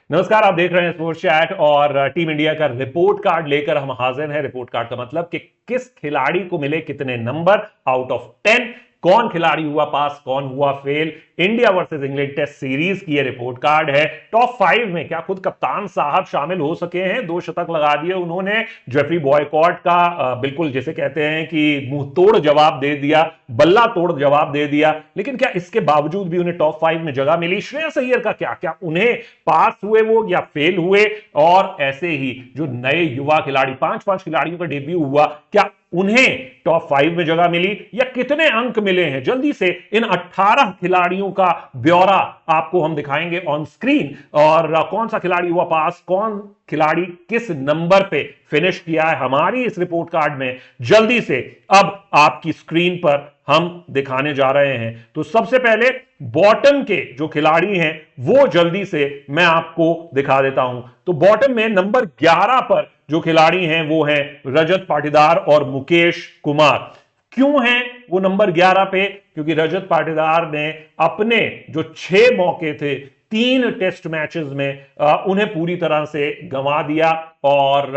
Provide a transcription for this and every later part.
नमस्कार, आप देख रहे हैं स्पोर्ट्स चैट और टीम इंडिया का रिपोर्ट कार्ड लेकर हम हाजिर हैं। रिपोर्ट कार्ड का मतलब कि किस खिलाड़ी को मिले कितने नंबर आउट ऑफ 10, कौन खिलाड़ी हुआ पास, कौन हुआ fail. India versus England test series की ये रिपोर्ट कार्ड है। टॉप 5 में क्या खुद कप्तान साहब शामिल हो सके हैं? 2 शतक लगा दिए उन्होंने। जेफरी बॉयकॉट का बिल्कुल जिसे कहते हैं कि मुंह तोड़ जवाब दे दिया, बल्ला तोड़ जवाब दे दिया। लेकिन क्या इसके बावजूद भी उन्हें टॉप 5 में जगह मिली? श्रेयस अय्यर का क्या क्या उन्हें पास हुए वो या फेल हुए? और ऐसे ही जो नए युवा खिलाड़ी 5-5 खिलाड़ियों का डेब्यू हुआ, क्या उन्हें टॉप 5 में जगह मिली या कितने अंक मिले हैं? जल्दी से इन 18 खिलाड़ियों का ब्यौरा आपको हम दिखाएंगे ऑन स्क्रीन। और कौन सा खिलाड़ी हुआ पास, कौन खिलाड़ी किस नंबर पे फिनिश किया है हमारी इस रिपोर्ट कार्ड में, जल्दी से अब आपकी स्क्रीन पर हम दिखाने जा रहे हैं। तो सबसे पहले बॉटम के जो खिलाड़ी हैं वो जल्दी से मैं आपको दिखा देता हूं। तो बॉटम में नंबर 11 पर जो खिलाड़ी हैं वो हैं रजत पाटीदार और मुकेश कुमार। क्यों हैं वो नंबर 11 पे? क्योंकि रजत पाटीदार ने अपने जो 6 मौके थे 3 टेस्ट मैचेस में उन्हें पूरी तरह से गंवा दिया और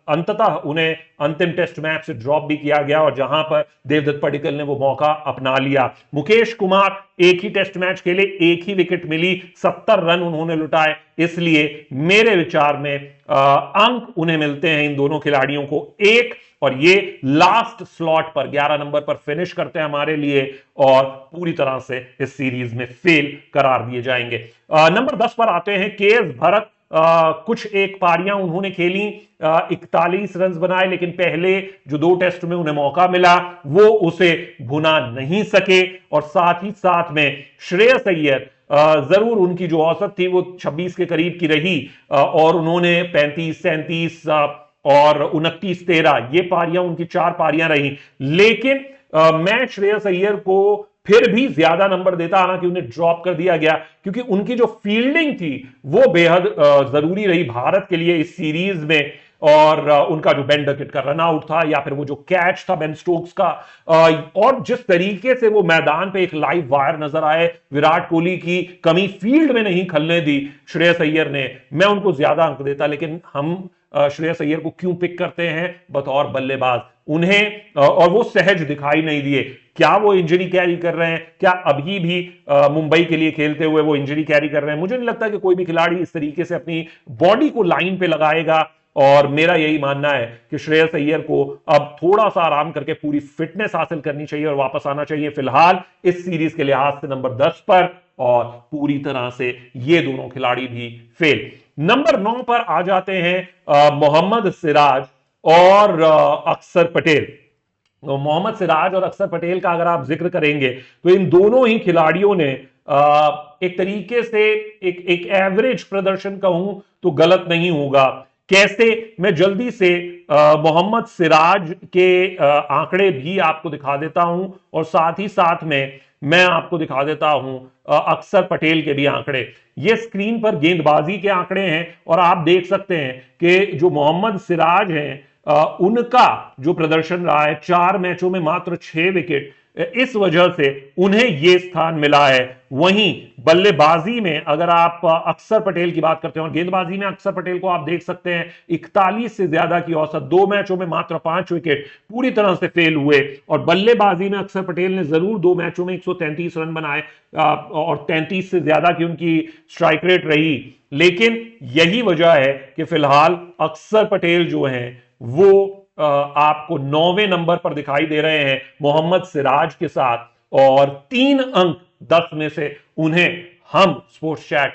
अंततः उन्हें अंतिम टेस्ट मैच से ड्रॉप भी किया गया और जहां पर देवदत्त पडिक्कल ने वो मौका अपना लिया। मुकेश कुमार एक ही टेस्ट मैच खेले, एक ही विकेट मिली, 70 रन उन्होंने लुटाए। इसलिए मेरे विचार में अंक उन्हें मिलते हैं इन दोनों खिलाड़ियों को 1, और ये लास्ट स्लॉट पर 11 नंबर पर फिनिश करते हैं हमारे लिए और पूरी तरह से इस सीरीज में फेल करार दिए जाएंगे। नंबर 10 पर आते हैं के.एस. भरत। कुछ एक पारियां उन्होंने खेली, 41 रन बनाए, लेकिन पहले जो 2 टेस्ट में उन्हें मौका मिला वो उसे भुना नहीं सके। और साथ ही साथ में श्रेयस अय्यर, जरूर उनकी जो औसत थी वो 26 के करीब की रही और उन्होंने 35, 37 और 29-13 ये पारियां उनकी 4 पारियां रही। लेकिन मैं श्रेयस अय्यर को फिर भी ज्यादा नंबर देता, हालांकि उन्हें ड्रॉप कर दिया गया क्योंकि उनकी जो फील्डिंग थी वो बेहद जरूरी रही भारत के लिए इस सीरीज में। और उनका जो बेन डकेट का रन आउट था या फिर वो जो कैच था बेन स्टोक्स का, और जिस तरीके से वो मैदान पे एक लाइव वायर नजर आए, विराट कोहली की कमी फील्ड में नहीं खलने दी श्रेयस अय्यर ने, मैं उनको ज्यादा अंक देता। लेकिन हम श्रेयस अय्यर को क्यों पिक करते हैं बतौर बल्लेबाज? उन्हें और वो सहज दिखाई नहीं दिए। क्या वो इंजरी कैरी कर रहे हैं? क्या अभी भी मुंबई के लिए खेलते हुए वो इंजरी कैरी कर रहे हैं? मुझे नहीं लगता कि कोई भी खिलाड़ी इस तरीके से अपनी बॉडी को लाइन पे लगाएगा। और मेरा यही मानना है कि श्रेयस अय्यर को अब थोड़ा सा आराम करके पूरी फिटनेस हासिल करनी चाहिए और वापस आना चाहिए। फिलहाल इस सीरीज के लिहाज से नंबर 10 पर, और पूरी तरह से ये दोनों खिलाड़ी भी फेल। नंबर 9 पर आ जाते हैं मोहम्मद सिराज और अक्षर पटेल। मोहम्मद सिराज और अक्षर पटेल का अगर आप जिक्र करेंगे तो इन दोनों ही खिलाड़ियों ने एक तरीके से एक एवरेज प्रदर्शन कहूं तो गलत नहीं होगा। कैसे? मैं जल्दी से मोहम्मद सिराज के आंकड़े भी आपको दिखा देता हूं और साथ ही साथ में मैं आपको दिखा देता हूं अक्षर पटेल के भी आंकड़े। ये स्क्रीन पर गेंदबाजी के आंकड़े हैं और आप देख सकते हैं कि जो मोहम्मद सिराज हैं उनका जो प्रदर्शन रहा है 4 मैचों में मात्र 6 विकेट, इस वजह से उन्हें यह स्थान मिला है। वहीं बल्लेबाजी में अगर आप अक्षर पटेल की बात करते हैं और गेंदबाजी में अक्षर पटेल को आप देख सकते हैं 41 से ज्यादा की औसत, 2 मैचों में मात्र 5 विकेट, पूरी तरह से फेल हुए। और बल्लेबाजी में अक्षर पटेल ने जरूर 2 मैचों में 133 रन बनाए और 33 से ज्यादा की उनकी स्ट्राइक रेट रही। लेकिन यही वजह है कि फिलहाल अक्षर पटेल जो हैं वो आपको 9वें नंबर पर दिखाई दे रहे हैं मोहम्मद सिराज के साथ, और 3 अंक 10 में से उन्हें हम स्पोर्ट्स चैट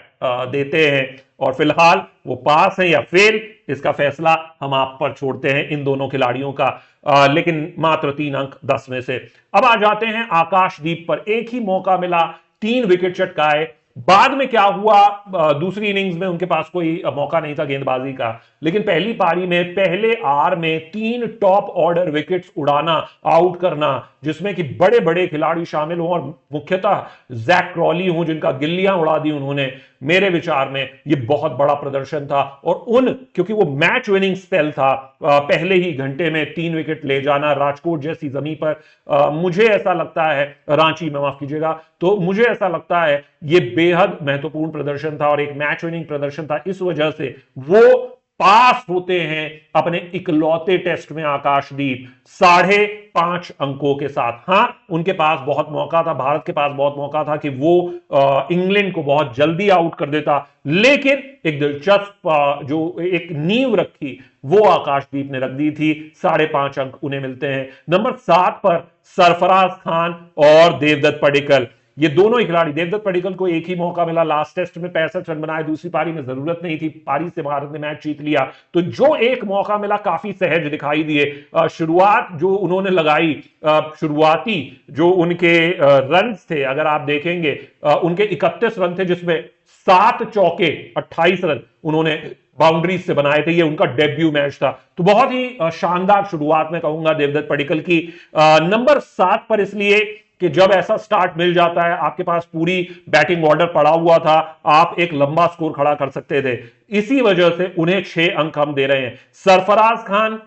देते हैं। और फिलहाल वो पास है या फेल, इसका फैसला हम आप पर छोड़ते हैं इन दोनों खिलाड़ियों का। लेकिन मात्र 3 अंक 10 में से। अब आ जाते हैं आकाशदीप पर। एक ही मौका मिला, 3 विकेट चटकाए। बाद में क्या हुआ, दूसरी इनिंग्स में उनके पास कोई मौका नहीं था गेंदबाजी का, लेकिन पहली पारी में पहले आर में 3 टॉप ऑर्डर विकेट्स उड़ाना, आउट करना, जिसमें कि बड़े बड़े खिलाड़ी शामिल हों और मुख्यतः जैक क्रॉली हों जिनका गिल्लियां उड़ा दी उन्होंने, मेरे विचार में ये बहुत बड़ा प्रदर्शन था। और क्योंकि वो मैच विनिंग स्पेल था, पहले ही घंटे में 3 विकेट ले जाना राजकोट जैसी जमीन पर, मुझे ऐसा लगता है, रांची में माफ कीजिएगा, तो मुझे ऐसा लगता है ये बेहद महत्वपूर्ण प्रदर्शन था और एक मैच विनिंग प्रदर्शन था। इस वजह से वो पास होते हैं अपने इकलौते टेस्ट में आकाशदीप 5.5 अंकों के साथ। हां, उनके पास बहुत मौका था, भारत के पास बहुत मौका था कि वो इंग्लैंड को बहुत जल्दी आउट कर देता, लेकिन एक दिलचस्प जो एक नींव रखी वो आकाशदीप ने रख दी थी। 5.5 अंक उन्हें मिलते हैं। नंबर 7 पर सरफराज खान और देवदत्त पडिक्कल, ये दोनों ही खिलाड़ी, देवदत्त पडिक्कल को एक ही मौका मिला, लास्ट टेस्ट में 65 रन बनाए, दूसरी पारी में जरूरत नहीं थी, पारी से भारत ने मैच जीत लिया, तो जो एक मौका मिला काफी सहज दिखाई दिए। शुरुआत जो उन्होंने लगाई, शुरुआती जो उनके रन थे, अगर आप देखेंगे उनके 31 रन थे, जिसमें 7 चौके 28 रन उन्होंने बाउंड्रीज से बनाए थे। ये उनका डेब्यू मैच था, तो बहुत ही शानदार शुरुआत में कहूंगा देवदत्त पडिक्कल की। नंबर 7 पर इसलिए कि जब ऐसा स्टार्ट मिल जाता है, आपके पास पूरी बैटिंग ऑर्डर पड़ा हुआ था, आप एक लंबा स्कोर खड़ा कर सकते थे, इसी वजह से उन्हें 6 अंक हम दे रहे हैं। सरफराज खान,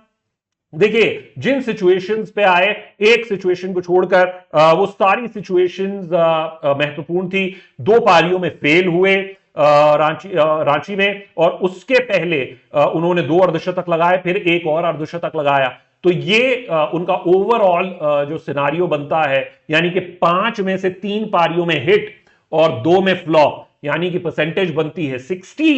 देखिए जिन सिचुएशंस पे आए, एक सिचुएशन को छोड़कर वो सारी सिचुएशंस महत्वपूर्ण थी। 2 पारियों में फेल हुए रांची में, और उसके पहले उन्होंने 2 अर्धशतक लगाए, फिर एक और अर्धशतक लगाया। तो ये उनका ओवरऑल जो सिनारियो बनता है, यानी कि 5 में से 3 पारियों में हिट और 2 में फ्लॉप, यानी कि परसेंटेज बनती है 60,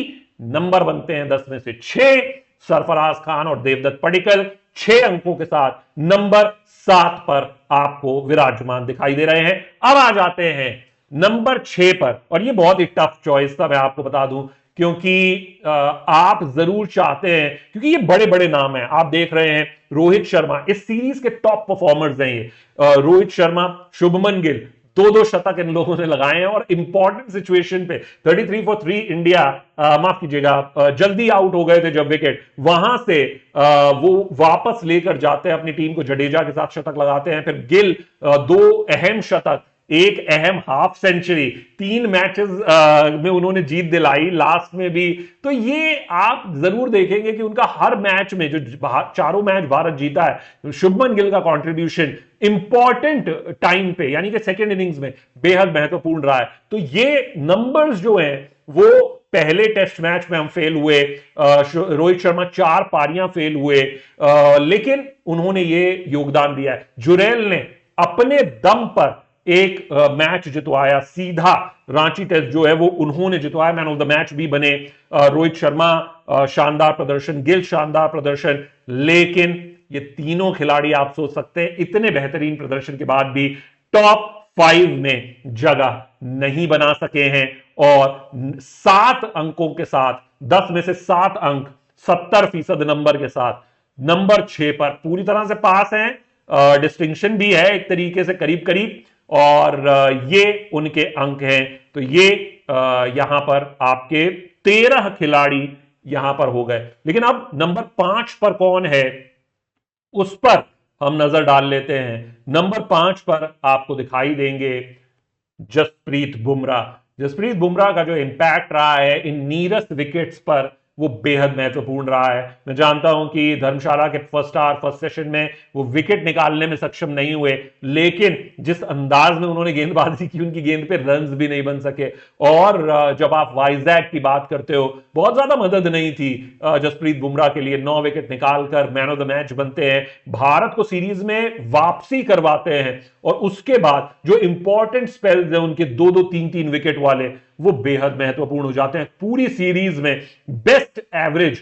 नंबर बनते हैं 10 में से 6। सरफराज खान और देवदत्त पडिक्कल 6 अंकों के साथ नंबर 7 पर आपको विराजमान दिखाई दे रहे हैं। अब आ जाते हैं नंबर 6 पर, और ये बहुत ही टफ चॉइस था, मैं आपको बता दूं, क्योंकि आप जरूर चाहते हैं, क्योंकि ये बड़े बड़े नाम हैं। आप देख रहे हैं रोहित शर्मा, इस सीरीज के टॉप परफॉर्मर्स हैं ये। रोहित शर्मा, शुभमन गिल, 2-2 शतक इन लोगों ने लगाए हैं, और इंपॉर्टेंट सिचुएशन पे 33 for 3 इंडिया, माफ कीजिएगा, जल्दी आउट हो गए थे जब विकेट, वहां से वो वापस लेकर जाते हैं अपनी टीम को, जडेजा के साथ शतक लगाते हैं, फिर गिल 2 अहम शतक, एक अहम हाफ सेंचुरी, 3 मैचेस में उन्होंने जीत दिलाई, लास्ट में भी। तो ये आप जरूर देखेंगे कि उनका हर मैच में, जो 4 मैच भारत जीता है, शुभमन गिल का कंट्रीब्यूशन इंपॉर्टेंट टाइम पे, यानी कि सेकेंड इनिंग्स में बेहद महत्वपूर्ण रहा है। तो ये नंबर्स जो हैं वो पहले टेस्ट मैच में हम फेल हुए, रोहित शर्मा 4 पारियां फेल हुए, लेकिन उन्होंने ये योगदान दिया है। जुरैल ने अपने दम पर एक मैच जितवाया, सीधा रांची टेस्ट जो है वो उन्होंने जितवाया, मैन ऑफ द मैच भी बने। रोहित शर्मा शानदार प्रदर्शन, गिल शानदार प्रदर्शन, लेकिन ये तीनों खिलाड़ी आप सोच सकते हैं इतने बेहतरीन प्रदर्शन के बाद भी टॉप 5 में जगह नहीं बना सके हैं, और 7 अंकों के साथ, 10 में से 7 अंक 70% नंबर के साथ नंबर 6 पर पूरी तरह से पास हैं। डिस्टिंक्शन भी है एक तरीके से, करीब करीब, और ये उनके अंक हैं। तो ये यहां पर आपके 13 खिलाड़ी यहां पर हो गए। लेकिन अब नंबर 5 पर कौन है, उस पर हम नजर डाल लेते हैं। नंबर 5 पर आपको दिखाई देंगे जसप्रीत बुमराह। जसप्रीत बुमराह का जो इंपैक्ट रहा है इन नीरस विकेट्स पर, वो बेहद महत्वपूर्ण रहा है। मैं जानता हूं कि धर्मशाला के फर्स्ट सेशन में वो विकेट निकालने में सक्षम नहीं हुए, लेकिन जिस अंदाज में उन्होंने गेंदबाजी की, उनकी गेंद पे रन्स भी नहीं बन सके। और जब आप वाइजैक की बात करते हो, बहुत ज्यादा मदद नहीं थी जसप्रीत बुमराह के लिए, 9 विकेट निकालकर मैन ऑफ द मैच बनते हैं, भारत को सीरीज में वापसी करवाते हैं, और उसके बाद जो इंपॉर्टेंट स्पेल्स हैं उनके 2-2, 3-3 विकेट वाले, वो बेहद महत्वपूर्ण हो जाते हैं। पूरी सीरीज में बेस्ट एवरेज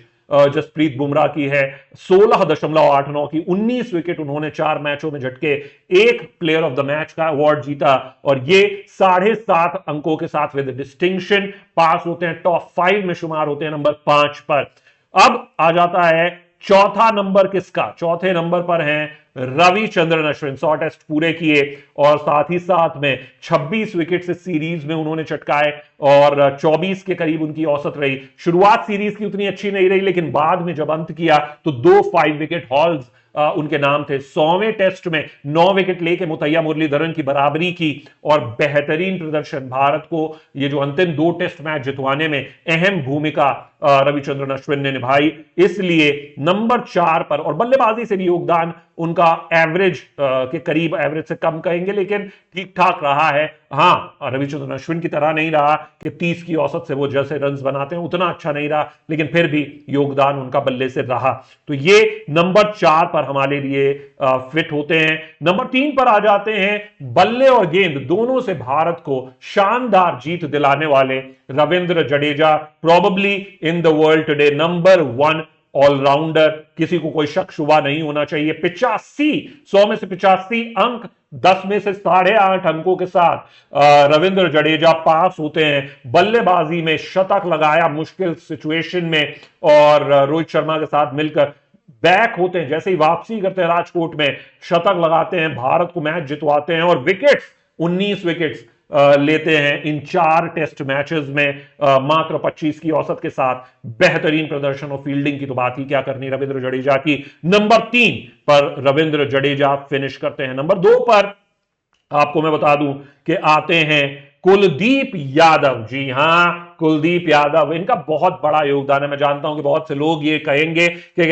जसप्रीत बुमराह की है 16.89 की, 19 विकेट उन्होंने 4 मैचों में झटके, 1 प्लेयर ऑफ द मैच का अवार्ड जीता, और ये 7.5 अंकों के साथ विद डिस्टिंक्शन पास होते हैं, टॉप 5 में शुमार होते हैं नंबर 5 पर। अब आ जाता है चौथा नंबर किसका, चौथे नंबर पर हैं रविचंद्रन अश्विन। 100 टेस्ट पूरे किए, और साथ ही साथ में 26 विकेट से सीरीज में उन्होंने चटकाए, और 24 के करीब उनकी औसत रही। शुरुआत सीरीज की उतनी अच्छी नहीं रही, लेकिन बाद में जब अंत किया तो 2 5 विकेट हॉल्स उनके नाम थे। 100वें टेस्ट में 9 विकेट लेके मुतैया मुरलीधरन की बराबरी की और बेहतरीन प्रदर्शन, भारत को ये जो अंतिम 2 टेस्ट मैच जितवाने में अहम भूमिका रविचंद्रन अश्विन ने निभाई। इसलिए नंबर 4 पर, और बल्लेबाजी से भी योगदान उनका एवरेज के करीब, एवरेज से कम कहेंगे लेकिन ठीक ठाक रहा है। हां, रविचंद्रन अश्विन की तरह नहीं रहा कि 30 की औसत से वो जैसे रन्स बनाते हैं उतना अच्छा नहीं रहा, लेकिन फिर भी योगदान उनका बल्ले से रहा। तो ये नंबर 4 पर हमारे लिए फिट होते हैं। नंबर 3 पर आ जाते हैं बल्ले और गेंद दोनों से भारत को शानदार जीत दिलाने वाले Ravindra Jadeja, probably in the world today number 1 allrounder, किसी को कोई शक शुबा नहीं होना चाहिए। 85, 100 में से 85 अंक, 10 में से 8.5 अंकों के साथ रविंद्र जडेजा पास होते हैं। बल्लेबाजी में शतक लगाया मुश्किल सिचुएशन में, और रोहित शर्मा के साथ मिलकर बैक होते हैं, जैसे ही वापसी करते हैं राजकोट में, शतक लगाते हैं, भारत को मैच जितवाते हैं और विकेट्स 19 विकेट्स लेते हैं इन 4 टेस्ट मैचेस में, मात्र 25 की औसत के साथ। बेहतरीन प्रदर्शन और फील्डिंग की तो बात ही क्या करनी रविंद्र जडेजा की। नंबर 3 पर रविंद्र जडेजा फिनिश करते हैं। नंबर 2 पर आपको मैं बता दूं कि आते हैं कुलदीप यादव। जी हां, कुलदीप यादव, इनका बहुत बड़ा योगदान है। मैं जानता हूं कि बहुत से लोग ये कहेंगे कि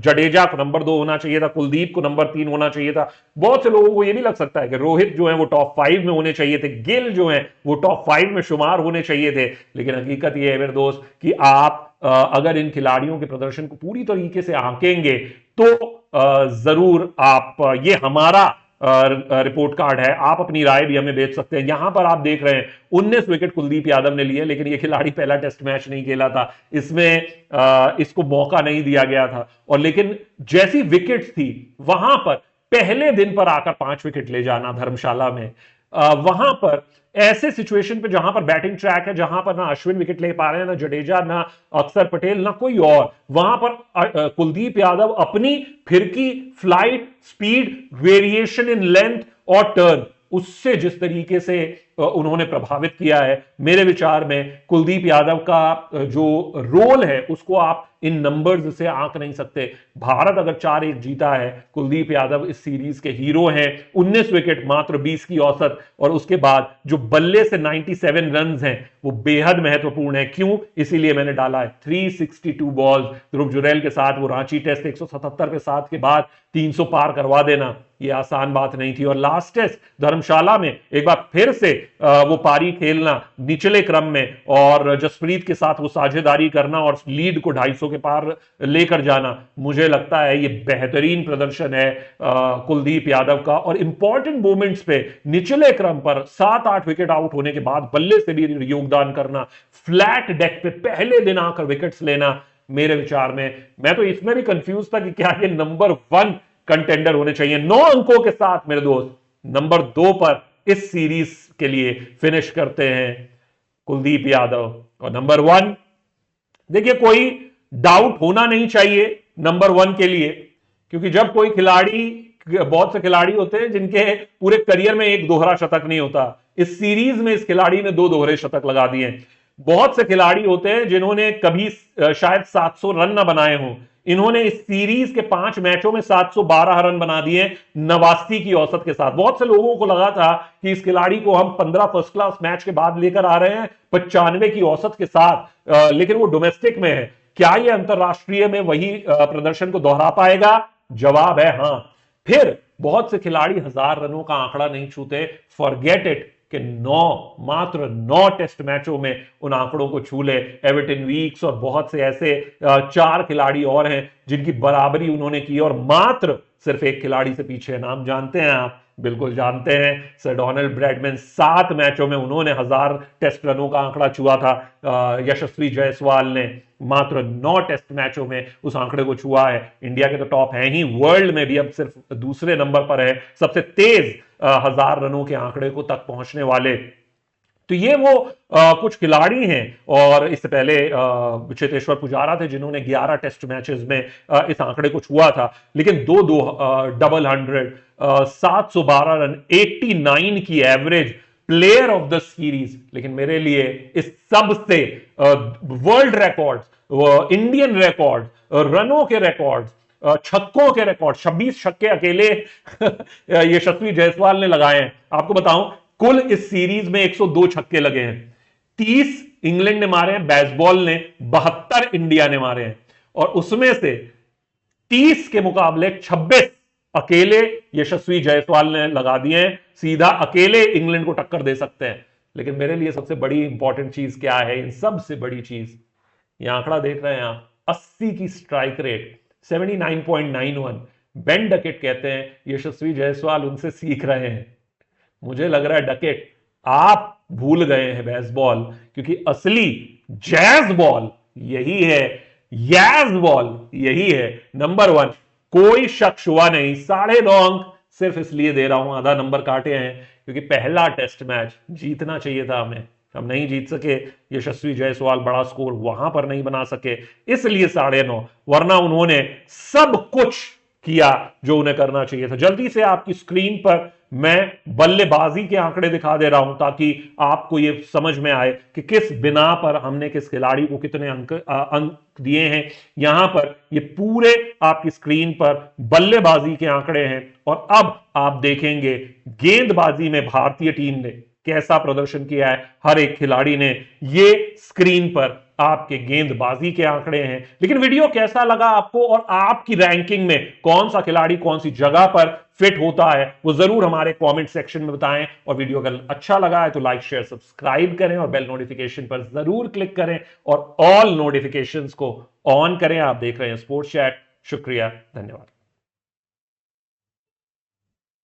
जडेजा को नंबर 2 होना चाहिए था, कुलदीप को नंबर 3 होना चाहिए था। बहुत से लोगों को यह भी लग सकता है कि रोहित जो है वो टॉप 5 में होने चाहिए थे, गिल जो है वो टॉप 5 में शुमार होने चाहिए थे। लेकिन हकीकत यह है मेरे दोस्त कि आप अगर इन खिलाड़ियों के प्रदर्शन को पूरी तरीके से आंकेंगे तो जरूर आप, ये हमारा रिपोर्ट कार्ड है, आप अपनी राय भी हमें भेज सकते हैं। यहां पर आप देख रहे हैं 19 विकेट कुलदीप यादव ने लिए, लेकिन यह खिलाड़ी पहला टेस्ट मैच नहीं खेला था, इसमें इसको मौका नहीं दिया गया था। और लेकिन जैसी विकेट्स थी वहां पर पहले दिन पर आकर 5 विकेट ले जाना धर्मशाला में, वहां पर ऐसे सिचुएशन पे जहां पर बैटिंग ट्रैक है, जहां पर ना अश्विन विकेट ले पा रहे हैं, ना जडेजा, ना अक्षर पटेल, ना कोई और, वहां पर कुलदीप यादव अपनी फिरकी, flight, speed, variation in length और टर्न, उससे जिस तरीके से उन्होंने प्रभावित किया है, मेरे विचार में कुलदीप यादव का जो रोल है उसको आप इन नंबर्स से आंक नहीं सकते। भारत अगर 4-1 जीता है, कुलदीप यादव इस सीरीज के हीरो हैं। 19 विकेट, मात्र 20 की औसत, और उसके बाद जो बल्ले से 97 रन हैं वो बेहद महत्वपूर्ण है। क्यों? इसीलिए मैंने डाला है 362 बॉल्स। ध्रुव जुरैल के साथ वो रांची टेस्ट 177 पे 7 के बाद 300 पार करवा देना ये आसान बात नहीं थी। और लास्ट टेस्ट धर्मशाला में एक बार फिर से वो पारी खेलना निचले क्रम में, और जसप्रीत के साथ वो साझेदारी करना और लीड को 250 के पार लेकर जाना, मुझे लगता है ये बेहतरीन प्रदर्शन है कुलदीप यादव का। और इंपॉर्टेंट मोमेंट्स पे निचले क्रम पर 7-8 विकेट आउट होने के बाद बल्ले से भी योगदान करना, फ्लैट डेक पे पहले दिन आकर विकेट्स लेना, मेरे विचार में, मैं तो इसमें भी कंफ्यूज था कि क्या ये नंबर 1 कंटेंडर होने चाहिए। 9 अंकों के साथ मेरे दोस्त नंबर 2 पर इस सीरीज के लिए फिनिश करते हैं कुलदीप यादव। और नंबर 1, देखिए कोई डाउट होना नहीं चाहिए नंबर 1 के लिए, क्योंकि जब कोई खिलाड़ी, बहुत से खिलाड़ी होते हैं जिनके पूरे करियर में एक दोहरा शतक नहीं होता, इस सीरीज में इस खिलाड़ी ने 2 दोहरे शतक लगा दिए। बहुत से खिलाड़ी होते हैं जिन्होंने कभी शायद 700 रन ना बनाए हों, इन्होंने इस सीरीज के 5 मैचों में 712 रन बना दिए 89 की औसत के साथ। बहुत से लोगों को लगा था कि इस खिलाड़ी को हम 15 फर्स्ट क्लास मैच के बाद लेकर आ रहे हैं 95 की औसत के साथ, लेकिन वो डोमेस्टिक में है। क्या ये अंतरराष्ट्रीय में वही प्रदर्शन को दोहरा पाएगा? जवाब है हां। फिर बहुत से खिलाड़ी 1000 रनों का आंकड़ा नहीं छूते, फॉरगेट इट, कि 9, मात्र 9 टेस्ट मैचों में उन आंकड़ों को छू ले। एवर्टन वीक्स और बहुत से ऐसे 4 खिलाड़ी और हैं जिनकी बराबरी उन्होंने की, और मात्र सिर्फ एक खिलाड़ी से पीछे। नाम जानते हैं आप? बिल्कुल जानते हैं, सर डोनाल्ड ब्रैडमैन। 7 मैचों में उन्होंने 1000 टेस्ट रनों का आंकड़ा छुआ था। यशस्वी जायसवाल ने मात्र 9 टेस्ट मैचों में उस आंकड़े को छुआ है। इंडिया के तो टॉप हैं ही, वर्ल्ड में भी अब सिर्फ दूसरे नंबर पर है, सबसे तेज 1000 रनों के आंकड़े को तक पहुंचने वाले। तो ये वो कुछ खिलाड़ी हैं। और इससे पहले चेतेश्वर पुजारा थे जिन्होंने 11 टेस्ट मैचेस में इस आंकड़े को छुआ था। लेकिन 2 डबल 100, 712 रन, 89 की average, player of the series. लेकिन मेरे लिए इस सबसे वर्ल्ड रिकॉर्ड्स, इंडियन रिकॉर्ड्स, रनों के रिकॉर्ड्स, छक्कों के रिकॉर्ड, 26 छक्के अकेले यशस्वी जायसवाल ने लगाए हैं। आपको बताऊं, कुल इस सीरीज में 102 छक्के लगे हैं, 30 इंग्लैंड ने मारे हैं, बेसबॉल ने 72 इंडिया ने मारे हैं, और उसमें से 30 के मुकाबले 26 अकेले यशस्वी जायसवाल ने लगा दिए हैं। सीधा अकेले इंग्लैंड को टक्कर दे सकते हैं। लेकिन मेरे लिए सबसे बड़ी इंपॉर्टेंट चीज क्या है, इन सबसे बड़ी चीज, यह आंकड़ा देख रहे हैं आप, 80 की स्ट्राइक रेट, 79.91। बेन डकेट कहते हैं यशस्वी जायसवाल उनसे सीख रहे हैं। मुझे लग रहा है डकेट आप भूल गए हैं बेसबॉल, क्योंकि असली जैज बॉल यही है, यैज बॉल यही है, नंबर 1। कोई शक शुबा नहीं। 9.5 अंक सिर्फ इसलिए दे रहा हूं, आधा नंबर काटे हैं, क्योंकि पहला टेस्ट मैच जीतना चाहिए था हमें, हम नहीं जीत सके। यशस्वी जायसवाल बड़ा स्कोर वहां पर नहीं बना सके, इसलिए 9.5, वरना उन्होंने सब कुछ किया जो उन्हें करना चाहिए था। जल्दी से आपकी स्क्रीन पर मैं बल्लेबाजी के आंकड़े दिखा दे रहा हूं, ताकि आपको यह समझ में आए कि किस बिना पर हमने किस खिलाड़ी को कितने अंक दिए हैं। यहां पर ये पूरे आपकी स्क्रीन पर बल्लेबाजी के आंकड़े हैं, और अब आप देखेंगे गेंदबाजी में भारतीय टीम ने कैसा प्रदर्शन किया है। हर एक खिलाड़ी ने, ये स्क्रीन पर आपके गेंदबाजी के आंकड़े हैं। लेकिन वीडियो कैसा लगा आपको, और आपकी रैंकिंग में कौन सा खिलाड़ी कौन सी जगह पर फिट होता है, वो जरूर हमारे कमेंट सेक्शन में बताएं। और वीडियो अगर अच्छा लगा है तो लाइक शेयर सब्सक्राइब करें, और बेल नोटिफिकेशन पर जरूर क्लिक करें, और ऑल नोटिफिकेशंस को ऑन करें। आप देख रहे हैं स्पोर्ट्स चैट। शुक्रिया, धन्यवाद।